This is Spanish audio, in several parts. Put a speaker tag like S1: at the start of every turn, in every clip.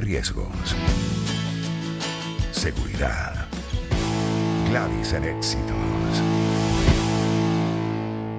S1: Riesgos. Seguridad. Claves en éxitos.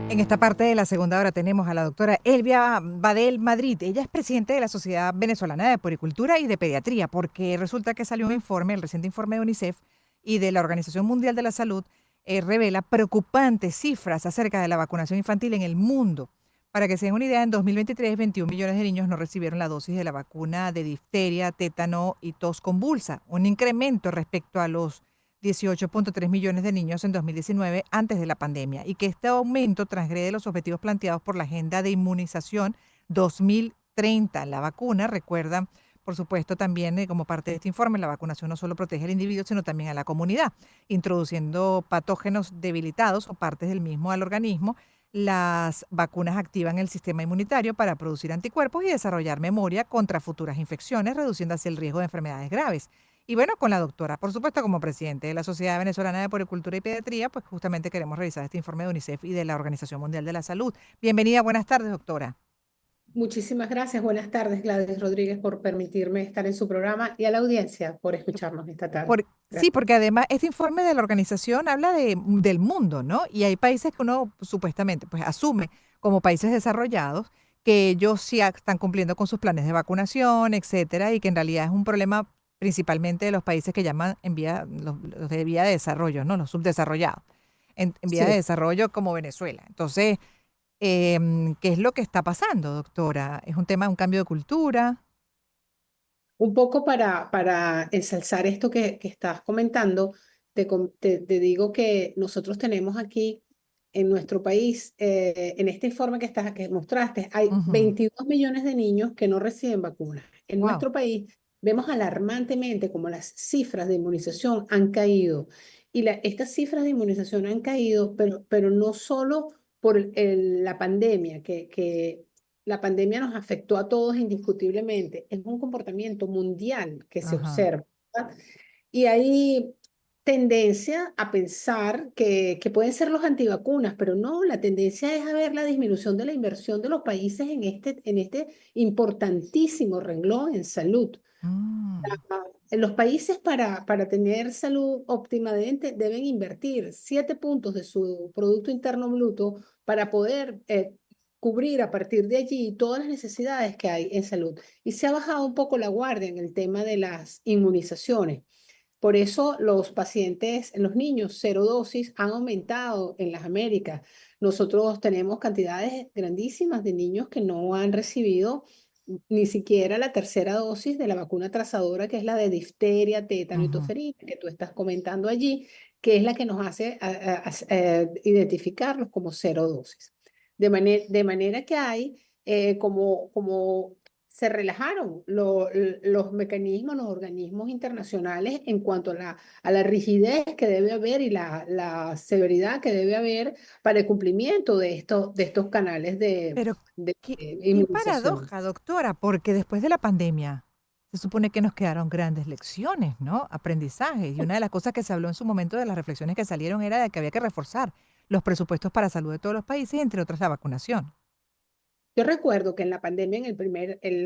S2: En esta parte de la segunda hora tenemos a la doctora Elvia Badel Madrid. Ella es presidente de la Sociedad Venezolana de Puericultura y de Pediatría, porque resulta que salió un informe, el reciente informe de UNICEF y de la Organización Mundial de la Salud, revela preocupantes cifras acerca de la vacunación infantil en el mundo. Para que se den una idea, en 2023, 21 millones de niños no recibieron la dosis de la vacuna de difteria, tétano y tos convulsa, un incremento respecto a los 18.3 millones de niños en 2019 antes de la pandemia, y que este aumento transgrede los objetivos planteados por la Agenda de Inmunización 2030. La vacuna, recuerdan, por supuesto, también como parte de este informe, la vacunación no solo protege al individuo, sino también a la comunidad, introduciendo patógenos debilitados o partes del mismo al organismo. Las vacunas activan el sistema inmunitario para producir anticuerpos y desarrollar memoria contra futuras infecciones, reduciendo así el riesgo de enfermedades graves. Y bueno, con la doctora, por supuesto, como presidente de la Sociedad Venezolana de Puericultura y Pediatría, pues justamente queremos revisar este informe de UNICEF y de la Organización Mundial de la Salud. Bienvenida, buenas tardes, doctora.
S3: Muchísimas gracias. Buenas tardes, Gladys Rodríguez, por permitirme estar en su programa y a la audiencia por escucharnos esta tarde.
S2: Sí,
S3: Gracias.
S2: porque además este informe de la organización habla del mundo, ¿no? Y hay países que uno supuestamente pues asume como países desarrollados que ellos sí están cumpliendo con sus planes de vacunación, etcétera, y que en realidad es un problema principalmente de los países que llaman en vía, los de vía de desarrollo, ¿no? Los subdesarrollados, en vía de
S3: Sí,
S2: desarrollo como Venezuela. Entonces, ¿qué es lo que está pasando, doctora? ¿Es un tema, un cambio de cultura?
S3: un poco para ensalzar esto que estás comentando, te digo que nosotros tenemos aquí en nuestro país, en este informe que mostraste, hay 22 millones de niños que no reciben vacunas. En
S2: Wow.
S3: nuestro país vemos alarmantemente como las cifras de inmunización han caído. Y estas cifras de inmunización han caído, pero no solo por la pandemia, que la pandemia nos afectó a todos indiscutiblemente. Es un comportamiento mundial que se
S2: Ajá.
S3: observa, ¿verdad? Y hay tendencia a pensar que pueden ser los antivacunas, pero no, la tendencia es a ver la disminución de la inversión de los países en este importantísimo renglón en salud.
S2: Mm.
S3: En los países para tener salud óptima deben invertir 7 puntos de su Producto Interno Bruto para poder cubrir a partir de allí todas las necesidades que hay en salud. Y se ha bajado un poco la guardia en el tema de las inmunizaciones. Por eso los pacientes, los niños cero dosis han aumentado en las Américas. Nosotros tenemos cantidades grandísimas de niños que no han recibido ni siquiera la tercera dosis de la vacuna trazadora, que es la de difteria, tétano y
S2: Ujú.
S3: toferina, que tú estás comentando allí, que es la que nos hace identificarlos como cero dosis. De manera que hay como se relajaron los mecanismos, los organismos internacionales en cuanto a la rigidez que debe haber y la severidad que debe haber para el cumplimiento de estos canales de,
S2: Pero
S3: de
S2: qué
S3: inmunización.
S2: paradoja, doctora, porque después de la pandemia se supone que nos quedaron grandes lecciones, ¿no? Aprendizajes. Y una de las cosas que se habló en su momento de las reflexiones que salieron era de que había que reforzar los presupuestos para salud de todos los países, entre otras la vacunación.
S3: Yo recuerdo que en la pandemia, en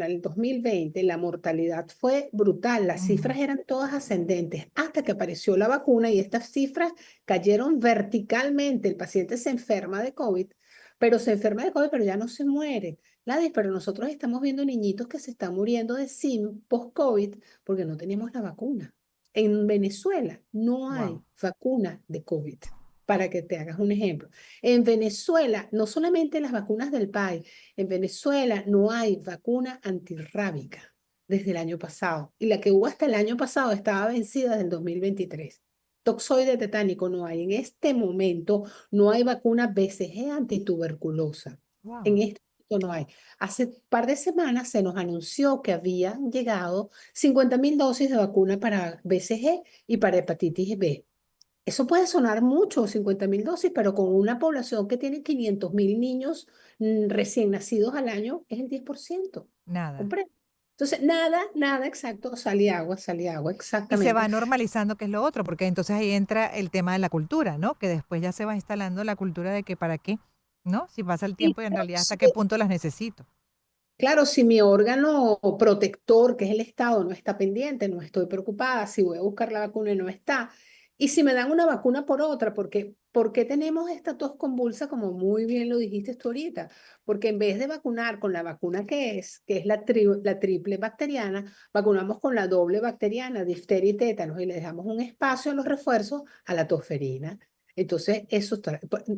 S3: el 2020, la mortalidad fue brutal. Las
S2: Ujú.
S3: cifras eran todas ascendentes hasta que apareció la vacuna y estas cifras cayeron verticalmente. El paciente se enferma de COVID, pero ya no se muere. Gladys, pero nosotros estamos viendo niñitos que se están muriendo de SIM post-COVID porque no tenemos la vacuna. En Venezuela no
S2: Wow.
S3: hay vacuna de COVID, para que te hagas un ejemplo. En Venezuela, no solamente las vacunas del PAI, en Venezuela no hay vacuna antirrábica desde el año pasado. Y la que hubo hasta el año pasado estaba vencida desde el 2023. Toxoide tetánico no hay. En este momento no hay vacuna BCG antituberculosa. En
S2: Wow.
S3: este momento no hay. Hace un par de semanas se nos anunció que habían llegado 50.000 dosis de vacuna para BCG y para hepatitis B. Eso puede sonar mucho, 50.000 dosis, pero con una población que tiene 500.000 niños recién nacidos al año, es el 10%.
S2: Nada.
S3: ¿Comprende? Entonces, nada, nada exacto, sale agua,
S2: Y se
S3: exactamente.
S2: va normalizando, que es lo otro, porque entonces ahí entra el tema de la cultura, ¿no? Que después ya se va instalando la cultura de que para qué, ¿no? Si pasa el
S3: Sí,
S2: tiempo y en
S3: pero
S2: realidad hasta qué punto las necesito.
S3: Claro, si mi órgano protector, que es el Estado, no está pendiente, no estoy preocupada, si voy a buscar la vacuna y no está. Y si me dan una vacuna por otra, porque ¿por qué tenemos esta tos convulsa, como muy bien lo dijiste tú ahorita? Porque en vez de vacunar con la vacuna que es la triple bacteriana, vacunamos con la doble bacteriana, difteria y tétanos, y le dejamos un espacio a los refuerzos a la tosferina. Entonces,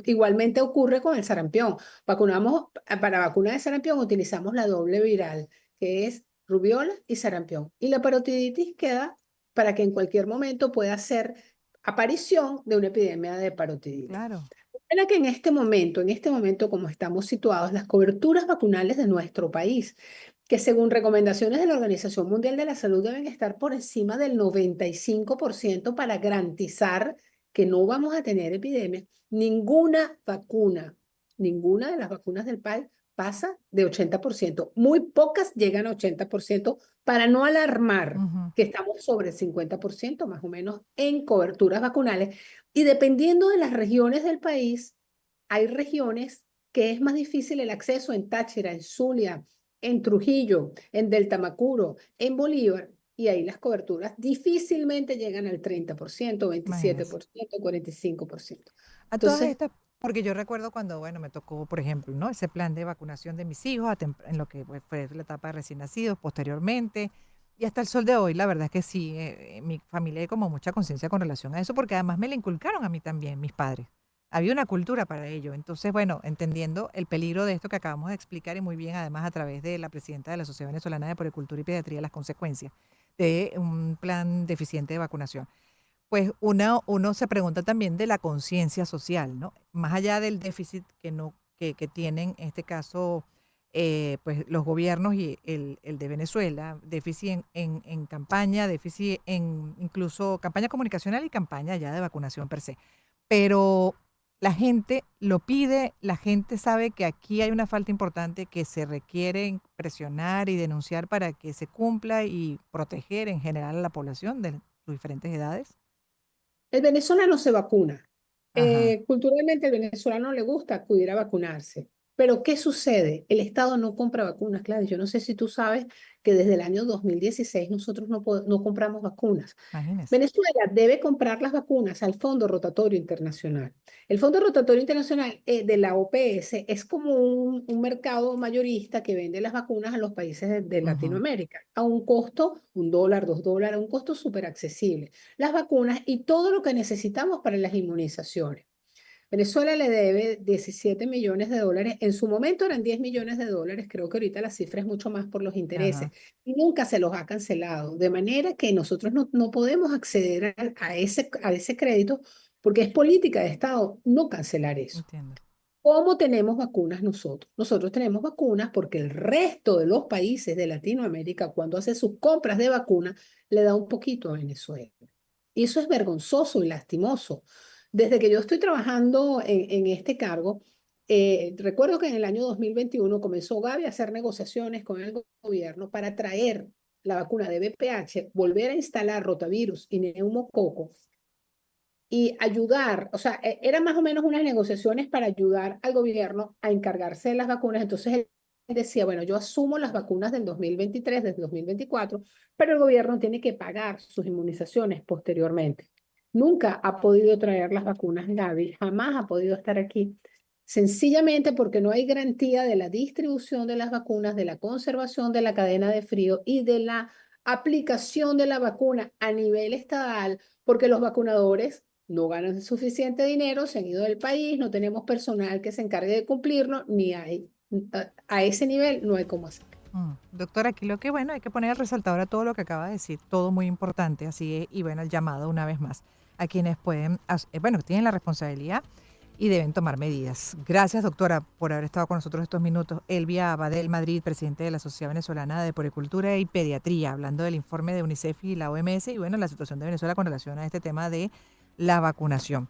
S3: igualmente ocurre con el sarampión. Para vacuna de sarampión utilizamos la doble viral, que es rubiola y sarampión. Y la parotiditis queda para que en cualquier momento pueda hacer aparición de una epidemia de parotiditis.
S2: Claro.
S3: Era que en este momento como estamos situados, las coberturas vacunales de nuestro país, que según recomendaciones de la Organización Mundial de la Salud deben estar por encima del 95% para garantizar que no vamos a tener epidemias, ninguna de las vacunas del país pasa de 80%. Muy pocas llegan a 80% para no alarmar
S2: Ujú.
S3: que estamos sobre el 50% más o menos en coberturas vacunales. Y dependiendo de las regiones del país, hay regiones que es más difícil el acceso en Táchira, en Zulia, en Trujillo, en Deltamacuro, en Bolívar, y ahí las coberturas difícilmente llegan al 30%,
S2: Imagínese.
S3: 27%, 45%.
S2: A todas
S3: Entonces,
S2: estas, porque yo recuerdo cuando, bueno, me tocó, por ejemplo, ¿no? Ese plan de vacunación de mis hijos en lo que pues, fue la etapa de recién nacidos, posteriormente, y hasta el sol de hoy, la verdad es que sí, mi familia hay como mucha conciencia con relación a eso, porque además me la inculcaron a mí también, mis padres. Había una cultura para ello. Entonces, bueno, entendiendo el peligro de esto que acabamos de explicar y muy bien, además a través de la presidenta de la Sociedad Venezolana de Puericultura y Pediatría, las consecuencias de un plan deficiente de vacunación. Pues uno se pregunta también de la conciencia social, ¿no? Más allá del déficit que, no, que tienen, en este caso, pues los gobiernos y el de Venezuela, déficit en campaña, déficit en incluso campaña comunicacional y campaña ya de vacunación per se. Pero la gente lo pide, la gente sabe que aquí hay una falta importante que se requiere presionar y denunciar para que se cumpla y proteger en general a la población de sus diferentes edades.
S3: el venezolano se vacuna.
S2: Ajá,
S3: Culturalmente, al venezolano le gusta acudir a vacunarse. Pero, ¿qué sucede? El Estado no compra vacunas, claro. Yo no sé si tú sabes que desde el año 2016 nosotros no compramos vacunas.
S2: imagínese.
S3: Venezuela debe comprar las vacunas al Fondo Rotatorio Internacional. El Fondo Rotatorio Internacional de la OPS es como un mercado mayorista que vende las vacunas a los países de
S2: Ujú.
S3: Latinoamérica a un costo, $1, $2, a un costo súper accesible. Las vacunas y todo lo que necesitamos para las inmunizaciones. Venezuela le debe 17 millones de dólares. En su momento eran 10 millones de dólares. Creo que ahorita la cifra es mucho más por los intereses.
S2: Ajá,
S3: Y nunca se los ha cancelado. De manera que nosotros no podemos acceder a ese crédito porque es política de Estado no cancelar eso.
S2: entiendo.
S3: ¿Cómo tenemos vacunas nosotros? Nosotros tenemos vacunas porque el resto de los países de Latinoamérica, cuando hace sus compras de vacunas, le da un poquito a Venezuela. Y eso es vergonzoso y lastimoso. Desde que yo estoy trabajando en este cargo, recuerdo que en el año 2021 comenzó Gavi a hacer negociaciones con el gobierno para traer la vacuna de VPH, volver a instalar rotavirus y neumococo y ayudar, o sea, eran más o menos unas negociaciones para ayudar al gobierno a encargarse de las vacunas. Entonces él decía, bueno, yo asumo las vacunas del 2023, del 2024, pero el gobierno tiene que pagar sus inmunizaciones posteriormente. Nunca ha podido traer las vacunas Gavi, jamás ha podido estar aquí, sencillamente porque no hay garantía de la distribución de las vacunas, de la conservación de la cadena de frío y de la aplicación de la vacuna a nivel estatal, porque los vacunadores no ganan suficiente dinero, se han ido del país, no tenemos personal que se encargue de cumplirlo, ni hay, a ese nivel no hay cómo hacer.
S2: Doctora, aquí lo que bueno, hay que poner el resaltador a todo lo que acaba de decir, todo muy importante, así es, y bueno, el llamado una vez más a quienes pueden, bueno, tienen la responsabilidad y deben tomar medidas. Gracias, doctora, por haber estado con nosotros estos minutos. Elvia Abadel Madrid, presidente de la Sociedad Venezolana de Puericultura y Pediatría, hablando del informe de UNICEF y la OMS y bueno, la situación de Venezuela con relación a este tema de la vacunación.